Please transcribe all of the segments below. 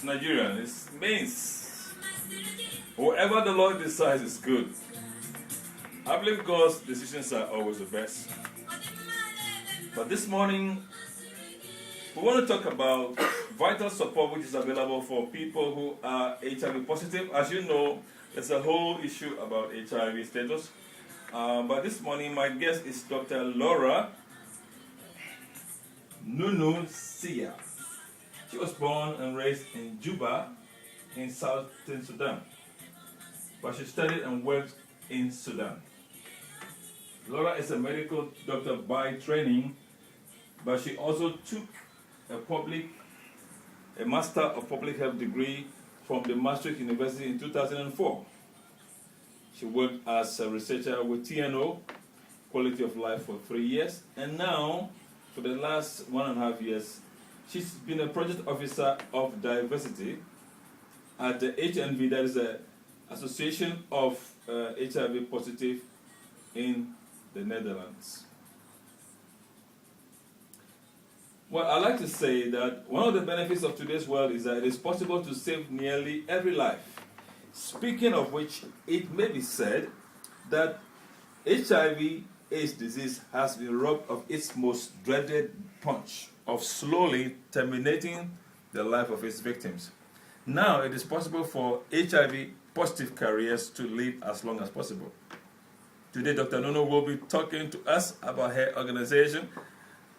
It's Nigerian. It means whoever the Lord decides is good. I believe God's decisions are always the best. But this morning, we want to talk about vital support which is available for people who are HIV positive. As you know, there's a whole issue about HIV status. But this morning, my guest is Dr. Laura Nunu. She was born and raised in Juba in southern Sudan, but she studied and worked in Sudan. Laura is a medical doctor by training, but she also took a Master of Public Health degree from the Maastricht University in 2004. She worked as a researcher with TNO, Quality of Life, for 3 years, and now, for the last 1.5 years, she's been a project officer of diversity at the HNV, that is the Association of HIV Positive in the Netherlands. Well, I like to say that one of the benefits of today's world is that it is possible to save nearly every life. Speaking of which, it may be said that HIV/AIDS disease has been robbed of its most dreaded punch of slowly terminating the life of its victims. Now it is possible for HIV-positive carriers to live as long as possible. Today, Dr. Nunu will be talking to us about her organization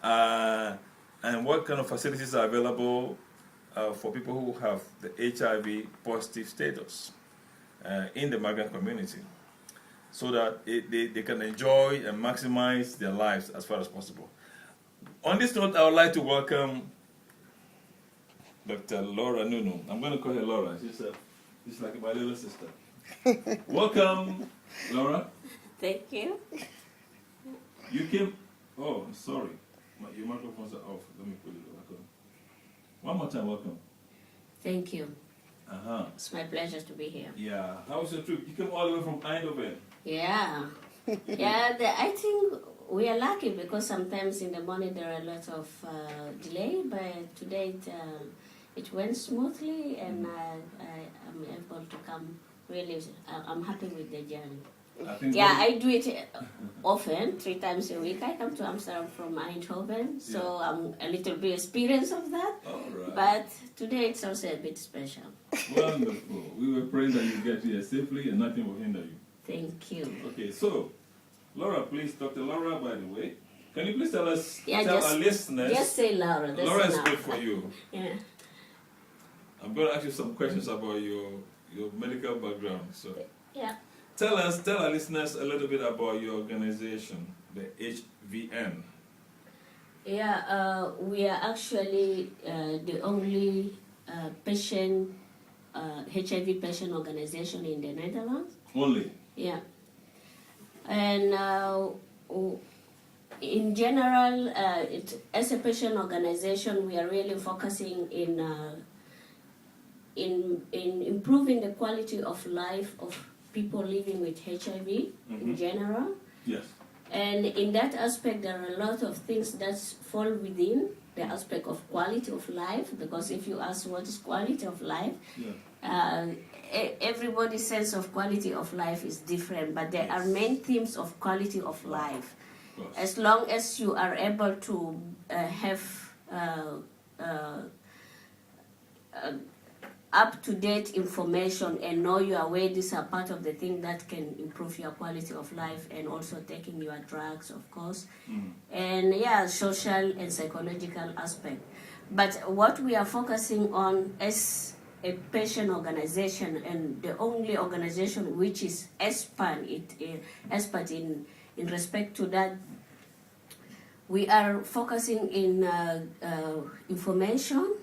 and what kind of facilities are available for people who have the HIV-positive status in the migrant community, so that they can enjoy and maximize their lives as far as possible. On this note, I would like to welcome Dr. Laura Nunu. I'm going to call her Laura. She's like my little sister. Welcome, Laura. Thank you. You came... Oh, sorry. Your microphones are off. Let me put it back on. One more time, welcome. Thank you. Uh-huh. It's my pleasure to be here. Yeah. How was your trip? You came all the way from Eindhoven. Yeah. Yeah, I think we are lucky because sometimes in the morning there are a lot of delay, but today it went smoothly and I'm able to come. Really, I'm happy with the journey. I do it often, 3 times a week. I come to Amsterdam from Eindhoven, so I'm a little bit experienced of that. All right. But today it's also a bit special. Wonderful. We were praying that you get here safely and nothing will hinder you. Thank you. Okay, so, Laura, please, Dr. Laura, by the way, can you please tell us, our listeners... Just say Laura. Laura is good for you. Yeah. I'm going to ask you some questions about your medical background. So, yeah. Tell our listeners a little bit about your organization, the HVN. Yeah, we are actually the only HIV patient organization in the Netherlands. Only? Yeah. And in general, as a patient organization, we are really focusing in improving the quality of life of people living with HIV in general. Yes. And in that aspect, there are a lot of things that fall within the aspect of quality of life, because if you ask what is quality of life, everybody's sense of quality of life is different, but there are main themes of quality of life. As long as you are able to have up-to-date information and know your way, these are part of the thing that can improve your quality of life, and also taking your drugs, of course. And social and psychological aspect. But what we are focusing on as a patient organization, and the only organization which is expert in respect to that, we are focusing in information,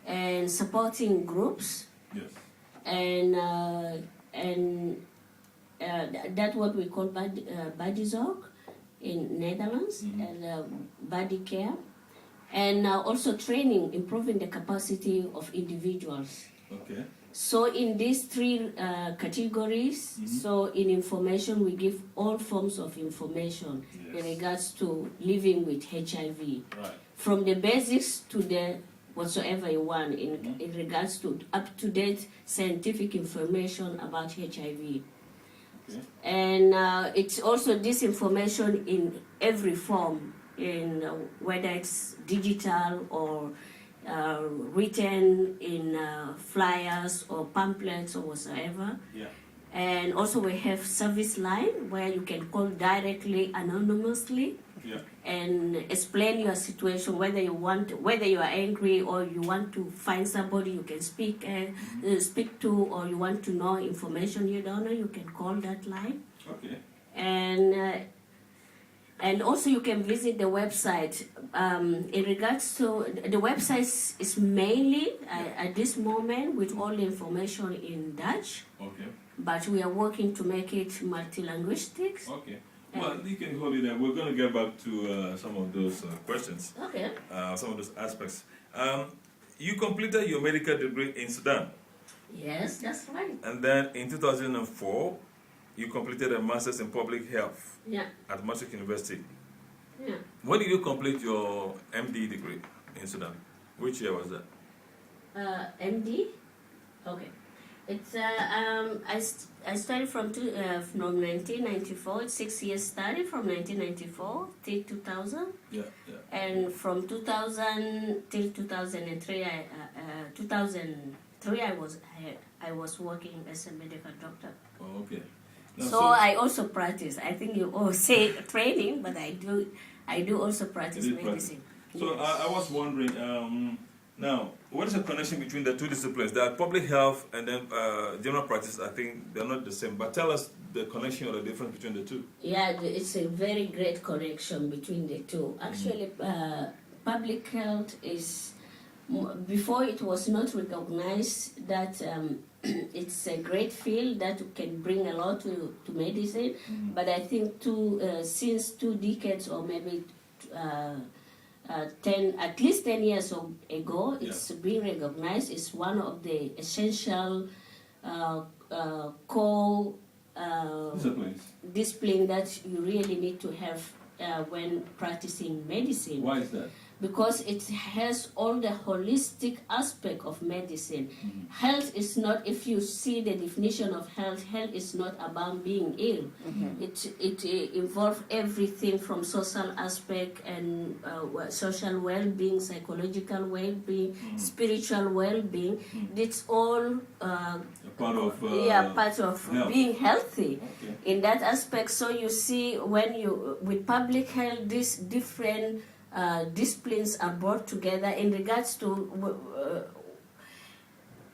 and supporting groups, and that's what we call bodyzorg in Netherlands, and body care, and also training, improving the capacity of individuals. Okay. So in these 3 categories, so in information, we give all forms of information in regards to living with HIV, right, from the basics to the whatsoever you want in regards to up-to-date scientific information about HIV. Okay. And it's also this information in every form, in whether it's digital or written in flyers or pamphlets or whatsoever. Yeah. And also we have service line where you can call directly anonymously. Yeah. And explain your situation, whether you are angry or you want to find somebody you can speak to, or you want to know information you don't know, you can call that line. Okay. And also you can visit the website. In regards to the website is mainly at this moment with all the information in Dutch. Okay. But we are working to make it multilinguistic. Okay. Well, you can hold it there. We're going to get back to some of those questions. Okay. Some of those aspects. You completed your medical degree in Sudan. Yes, that's right. And then in 2004, you completed a master's in public health at Maastricht University. Yeah. When did you complete your MD degree in Sudan? Which year was that? MD? Okay. It's I started from 1994. It's 6 years study from 1994 till 2000. Yeah. And from 2000 till 2003, 2003 I was working as a medical doctor. Oh, okay. Now, so I also practice. I think you all say training, but I do also practice medicine. So yes. I was wondering. Now, what is the connection between the two disciplines? There are public health and then general practice. I think they're not the same. But tell us the connection or the difference between the two. Yeah, it's a very great connection between the two. Actually, public health is, before it was not recognized that it's a great field that can bring a lot to medicine. But I think since 2 decades or maybe at least 10 years ago, it's been recognized. It's one of the essential core discipline that you really need to have when practicing medicine. Why is that? Because it has all the holistic aspect of medicine. Health is not, if you see the definition of health, health is not about being ill. It involves everything from social aspect and social well-being, psychological well-being, spiritual well-being. It's all part of being healthy in that aspect. So you see, when you with public health, these different disciplines are brought together in regards to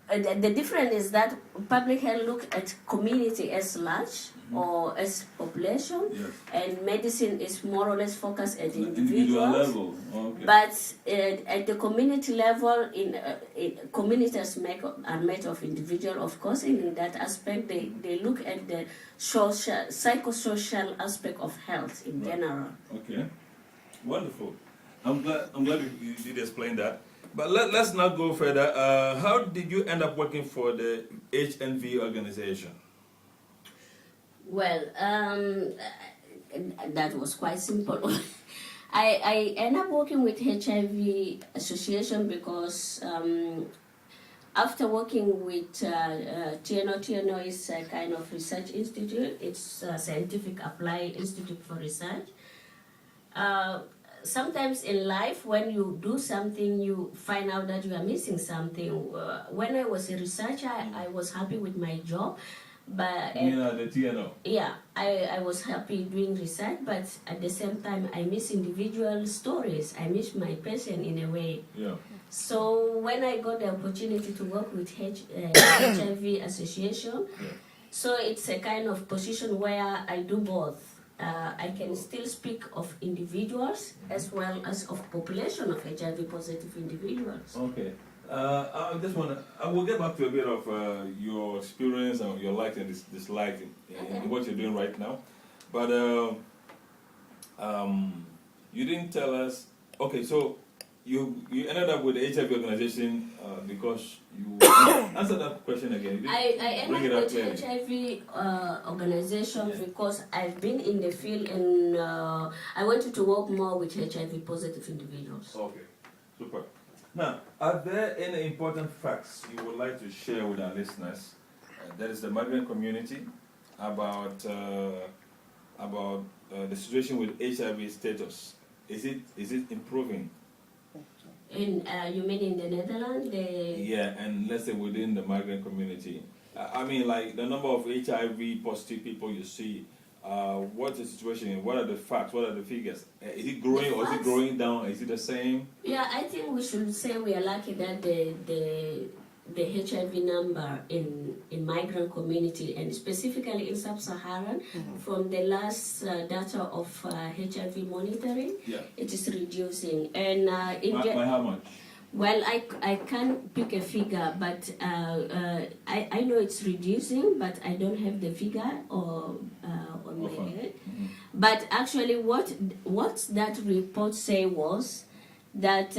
the difference is that public health look at community as large or as population, and medicine is more or less focused at individual level. But at the community level, communities are made of individual, of course, and in that aspect they look at the psychosocial aspect of health in general. Okay, wonderful. I'm glad you did explain that. But let's now go further. How did you end up working for the HNV organization? Well, that was quite simple. I ended up working with HIV Association because after working with TNO is a kind of research institute. It's a scientific applied institute for research. Sometimes in life, when you do something, you find out that you are missing something. When I was a researcher, I was happy with my job. But the TNO? Yeah, I was happy doing research, but at the same time, I miss individual stories. I miss my patient in a way. Yeah. So when I got the opportunity to work with HIV Association, so it's a kind of position where I do both. I can still speak of individuals as well as of population of HIV positive individuals. Okay. I just want to, I will get back to a bit of your experience and your like and dislike in what you're doing right now. But you didn't tell us, okay, so you ended up with the HIV organization because you answer that question again. I ended up with HIV organization because I've been in the field and I wanted to work more with HIV positive individuals. Okay, super. Now, are there any important facts you would like to share with our listeners? That is the migrant community about the situation with HIV status. Is it improving? You mean in the Netherlands? Yeah, and let's say within the migrant community. I mean, like the number of HIV positive people you see. What's the situation? What are the facts? What are the figures? Is it growing or is it growing down? Is it the same? Yeah, I think we should say we are lucky that the HIV number in migrant community and specifically in sub-Saharan, from the last data of HIV monitoring, it is reducing. And by how much? Well, I can't pick a figure, but I know it's reducing, but I don't have the figure on my head. But actually, what that report say was that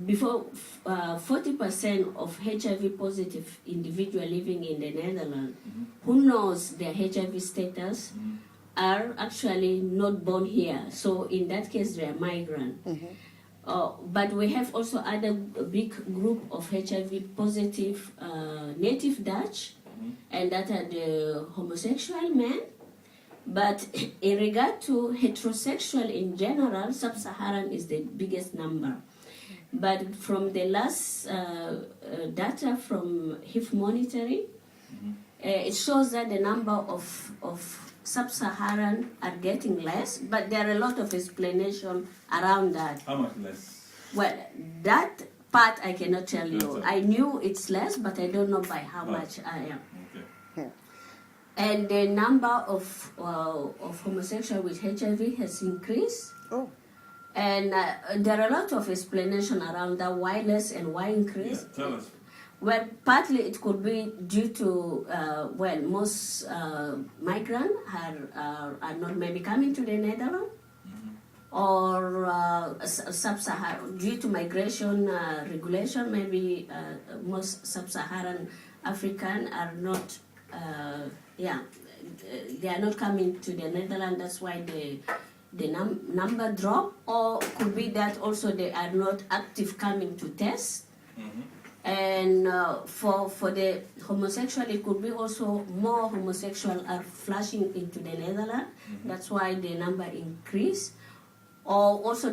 before 40% of HIV positive individuals living in the Netherlands who knows their HIV status are actually not born here. So in that case, they are migrant. But we have also other big group of HIV positive native Dutch, and that are the homosexual men. But in regard to heterosexual in general, sub-Saharan is the biggest number. But from the last data from HIV monitoring, it shows that the number of sub-Saharan are getting less, but there are a lot of explanation around that. How much less? Well, that part I cannot tell you. I knew it's less, but I don't know by how much I am. Okay. And the number of homosexuals with HIV has increased. Oh. And there are a lot of explanation around that, why less and why increase. Yeah, tell us. Well, partly it could be due to, most migrants are not maybe coming to the Netherlands, or sub-Saharan, due to migration regulation, maybe most sub-Saharan African are not, they are not coming to the Netherlands, that's why the number drop, or could be that also they are not active coming to test. And for the homosexual, it could be also more homosexuals are flashing into the Netherlands. That's why the number increase. Or also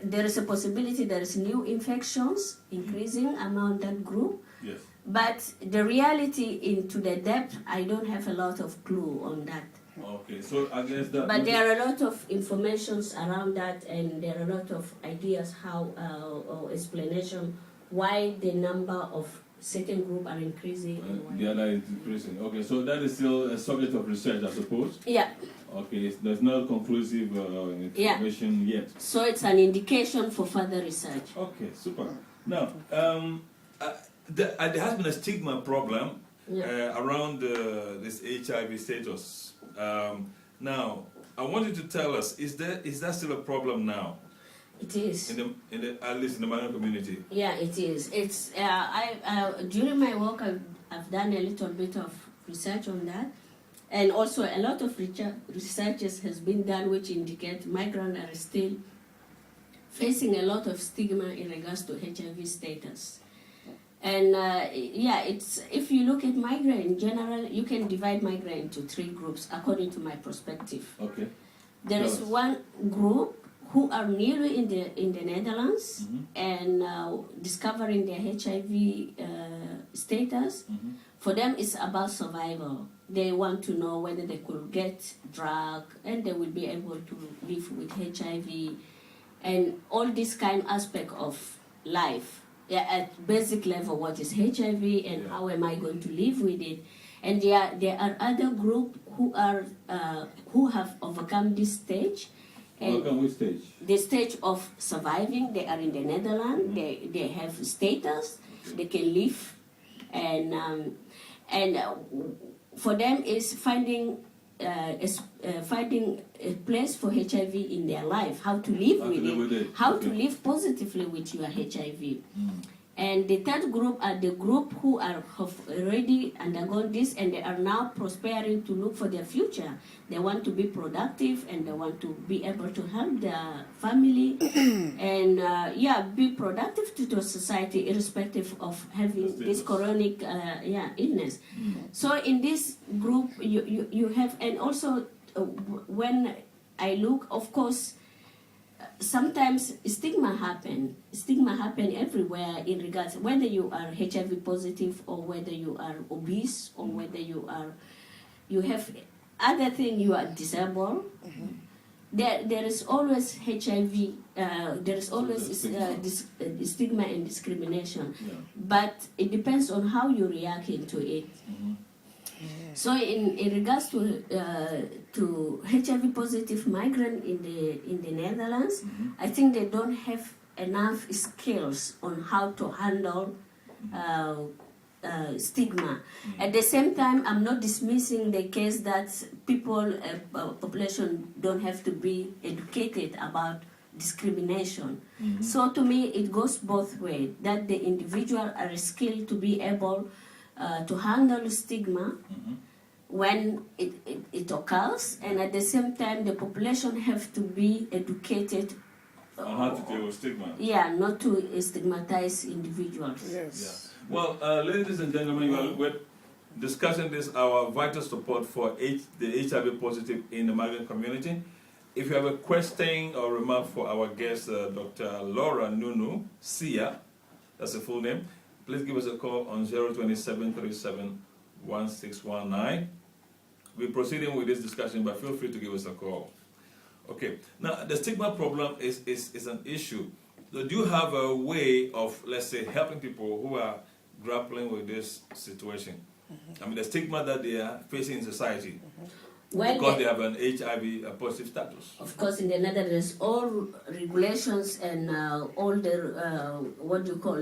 there is a possibility there is new infections increasing among that group. Yes. But the reality into the depth, I don't have a lot of clue on that. Okay, so I guess that. But there are a lot of informations around that, and there are a lot of ideas how or explanation why the number of certain group are increasing. The other is increasing. Okay, so that is still a subject of research, I suppose. Yeah. Okay, there's no conclusive information yet. So it's an indication for further research. Okay, super. Now, there has been a stigma problem around this HIV status. Now, I want you to tell us: is that still a problem now? It is. At least in the migrant community. Yeah, it is. It's during my work, I've done a little bit of research on that, and also a lot of researches has been done which indicate migrants are still facing a lot of stigma in regards to HIV status. And it's if you look at migrant in general, you can divide migrant into three groups according to my perspective. Okay. There is one group who are newly in the Netherlands and discovering their HIV status. For them, it's about survival. They want to know whether they could get drug and they will be able to live with HIV and all this kind of aspect of life. Yeah, at basic level, what is HIV and how am I going to live with it? And there are other groups who have overcome this stage. Welcome, which stage? The stage of surviving. They are in the Netherlands. They have status. They can live, and for them is finding a place for HIV in their life. How to live with it. How to live positively with your HIV. And the third group are the group who have already undergone this and they are now prospering to look for their future. They want to be productive and they want to be able to help their family and be productive to the society irrespective of having this chronic illness. So in this group you have, and also when I look, of course, sometimes stigma happen everywhere in regards whether you are HIV positive or whether you are obese or whether you have other thing, you are disabled. There is always HIV, there is always stigma and discrimination, but it depends on how you react into it. So in regards to HIV positive migrant in the Netherlands, I think they don't have enough skills on how to handle stigma. At the same time, I'm not dismissing the case that population don't have to be educated about discrimination. So to me, it goes both ways, that the individual are skilled to be able to handle stigma when it occurs, and at the same time the population have to be educated on how to deal with stigma. Yeah, not to stigmatize individuals. Yes. Yeah. Well, ladies and gentlemen, we're discussing this, our vital support for the HIV positive in the migrant community. If you have a question or remark for our guest, Dr. Laura Nunu, SIA, that's the full name, please give us a call on 027371619. We're proceeding with this discussion, but feel free to give us a call. Okay, now the stigma problem is an issue. So do you have a way of, let's say, helping people who are grappling with this situation? I mean, the stigma that they are facing in society because they have an HIV positive status. Of course, in the Netherlands, all regulations and all the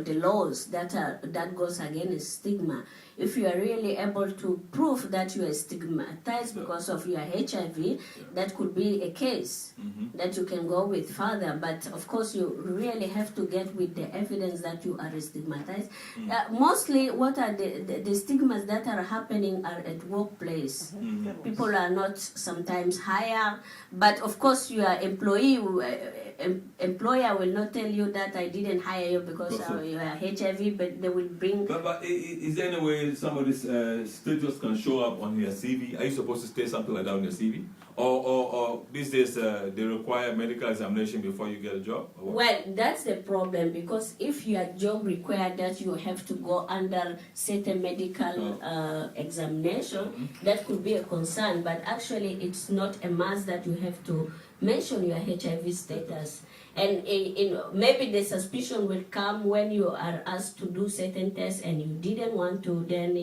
the laws that goes against stigma. If you are really able to prove that you are stigmatized because of your HIV, that could be a case that you can go with further. But of course, you really have to get with the evidence that you are stigmatized. Mostly, what are the stigmas that are happening are at workplace. People are not sometimes higher, but of course, your employer will not tell you that I didn't hire you because you are HIV, but they will bring. But is there any way somebody's status can show up on your CV? Are you supposed to state something like that on your CV? Or these days they require medical examination before you get a job? Well, that's the problem, because if your job requires that you have to go under certain medical examination, that could be a concern, but actually it's not a must that you have to mention your HIV status. And maybe the suspicion will come when you are asked to do certain tests and you didn't want to, then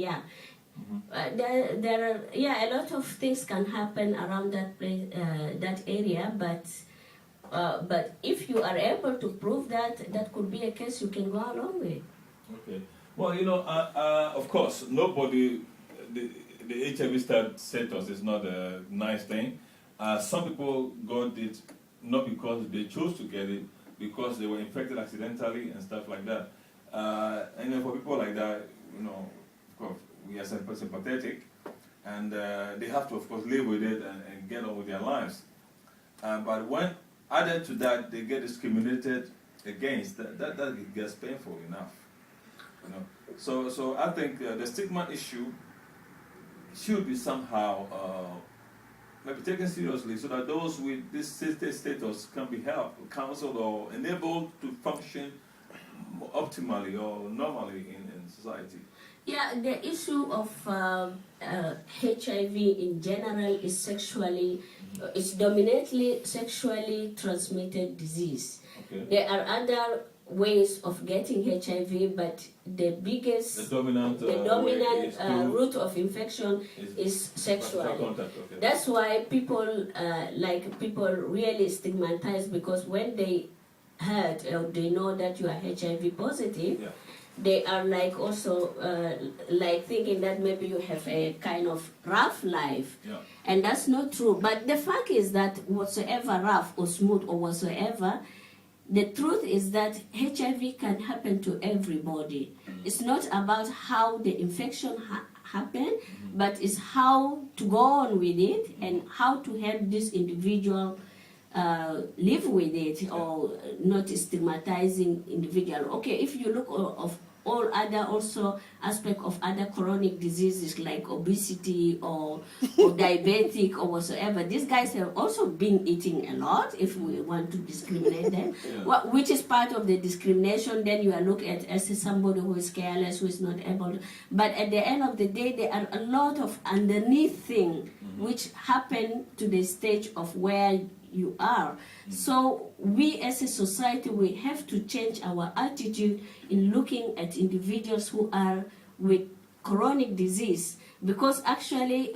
there are a lot of things can happen around that place, that area, but if you are able to prove that, that could be a case you can go along with. Okay. Well, of course, nobody, the HIV status is not a nice thing. Some people got it not because they chose to get it, because they were infected accidentally and stuff like that. And for people like that, of course, we are sympathetic, and they have to, of course, live with it and get on with their lives. But when added to that, they get discriminated against, that gets painful enough. So I think the stigma issue should be somehow maybe taken seriously, so that those with this status can be helped, counseled, or enabled to function optimally or normally in society. Yeah, the issue of HIV in general is it's dominantly sexually transmitted disease. Okay. There are other ways of getting HIV, but the dominant route of infection is sexually. Okay. That's why people really stigmatize, because when they heard or they know that you are HIV positive, they are also thinking that maybe you have a kind of rough life, and that's not true. But the fact is that whatsoever rough or smooth or whatsoever, the truth is that HIV can happen to everybody. It's not about how the infection happened, but it's how to go on with it and how to help this individual live with it, or not stigmatizing individual. Okay, if you look of all other also aspect of other chronic diseases like obesity or diabetic or whatsoever, these guys have also been eating a lot, if we want to discriminate them, which is part of the discrimination. Then you are looked at as somebody who is careless, who is not able to, but at the end of the day, there are a lot of underneath things which happen to the stage of where you are. So we as a society, we have to change our attitude in looking at individuals who are with chronic disease, because actually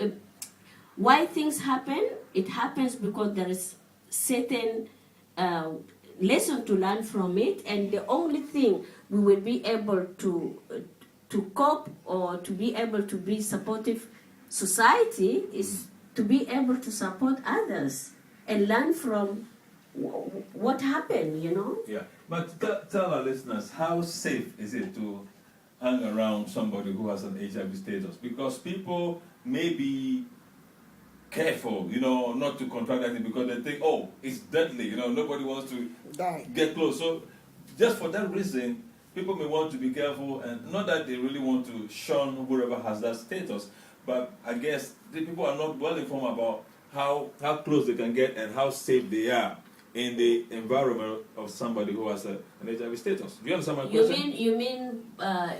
why things happen, it happens because there is certain lesson to learn from it, and the only thing we will be able to cope or to be able to be supportive society is to be able to support others and learn from what happened, you know? Yeah, but tell our listeners, how safe is it to hang around somebody who has an HIV status? Because people may be careful, you know, not to contract that because they think, oh, it's deadly, you know, nobody wants to get close. So just for that reason, people may want to be careful, and not that they really want to shun whoever has that status, but I guess the people are not well informed about how close they can get and how safe they are in the environment of somebody who has an HIV status. Do you understand my question? You mean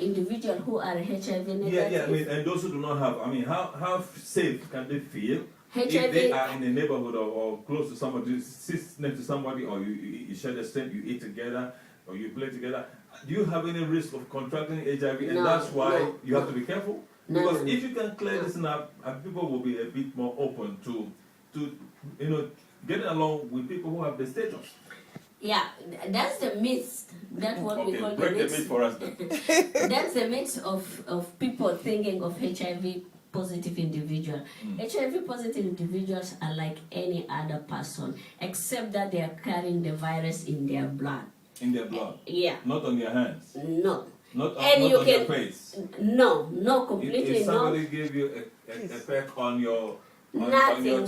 individuals who are HIV negative? Yeah, I mean, and those who do not have, I mean, how safe can they feel HIV, if they are in a neighborhood or close to somebody, sit next to somebody, or you share the same, you eat together, or you play together? Do you have any risk of contracting HIV? And that's why you have to be careful? Because if you can clear this up, people will be a bit more open to you know, getting along with people who have the status. Yeah, that's the myth. That's what we call break the myth. The myth for us then. That's the myth of people thinking of HIV positive individual. HIV positive individuals are like any other person, except that they are carrying the virus in their blood. In their blood? Yeah. Not on their hands? No. Not on your face? No, completely if no. somebody gave you a peck on your Nothing.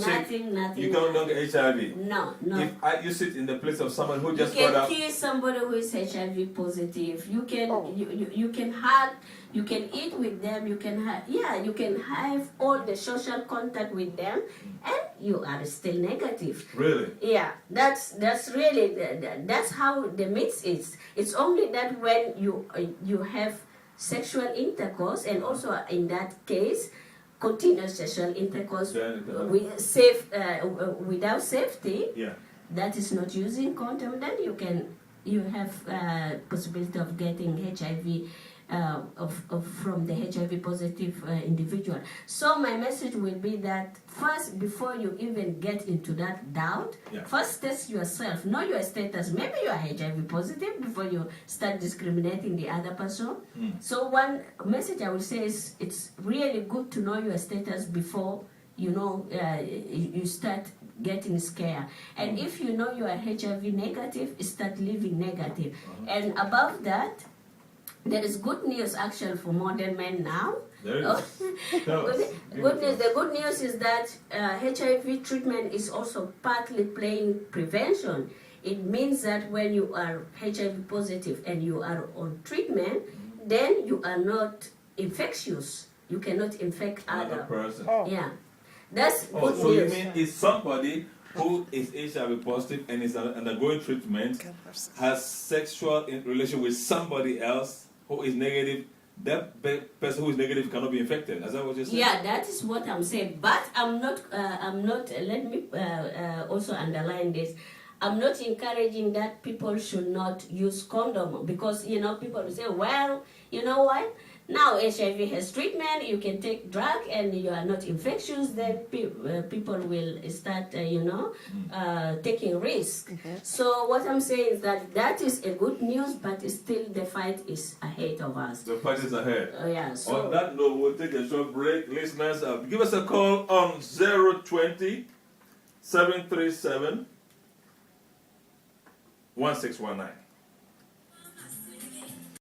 You don't get HIV? No. If you sit in the place of someone who just you got out... can kiss somebody who is HIV positive. You can you can hug, you can eat with them, you can have all the social contact with them, and you are still negative. Really? Yeah, that's really that's how the mix is. It's only that when you have sexual intercourse, and also in that case continuous sexual intercourse without safety, that is not using condom, then you have possibility of getting HIV from the HIV positive individual. So my message will be that first, before you even get into that doubt, first test yourself, know your status. Maybe you are HIV positive before you start discriminating the other person. So one message I would say is it's really good to know your status before you start getting scared. And if you know you are HIV negative, start living negative. And above that, there is good news actually for modern men now. There is. Good news. The good news is that HIV treatment is also partly playing prevention. It means that when you are HIV positive and you are on treatment, then you are not infectious. You cannot infect another person. Yeah, that's good news. So you mean if somebody who is HIV positive and is undergoing treatment has sexual relation with somebody else who is negative, that person who is negative cannot be infected? Is that what you're saying? Yeah, that is what I'm saying. But I'm not, let me also underline this. I'm not encouraging that people should not use condom, because, people will say, well, you know what? Now HIV has treatment, you can take drug and you are not infectious, then people will start, taking risk. So what I'm saying is that is a good news, but still the fight is ahead of us. The fight is ahead. Yeah. So on that note, we'll take a short break. Listeners, give us a call on 020 737 1619.